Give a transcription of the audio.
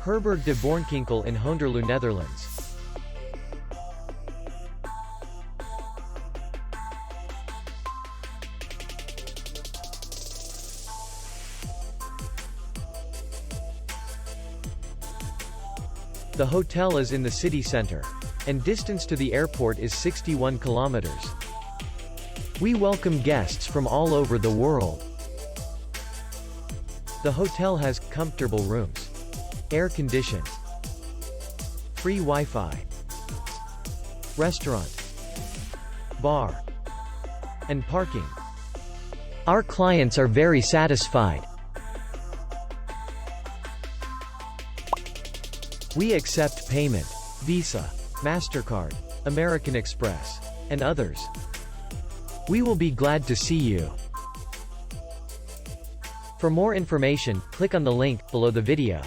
Herberg De Boer'nkinkel in Hoenderloo, Netherlands. The hotel is in the city center, and distance to the airport is 61 kilometers. We welcome guests from all over the world. The hotel has comfortable rooms, air-conditioned, free Wi-Fi, restaurant, bar, and parking. Our clients are very satisfied. We accept payment, Visa, MasterCard, American Express, and others. We will be glad to see you. For more information, click on the link below the video.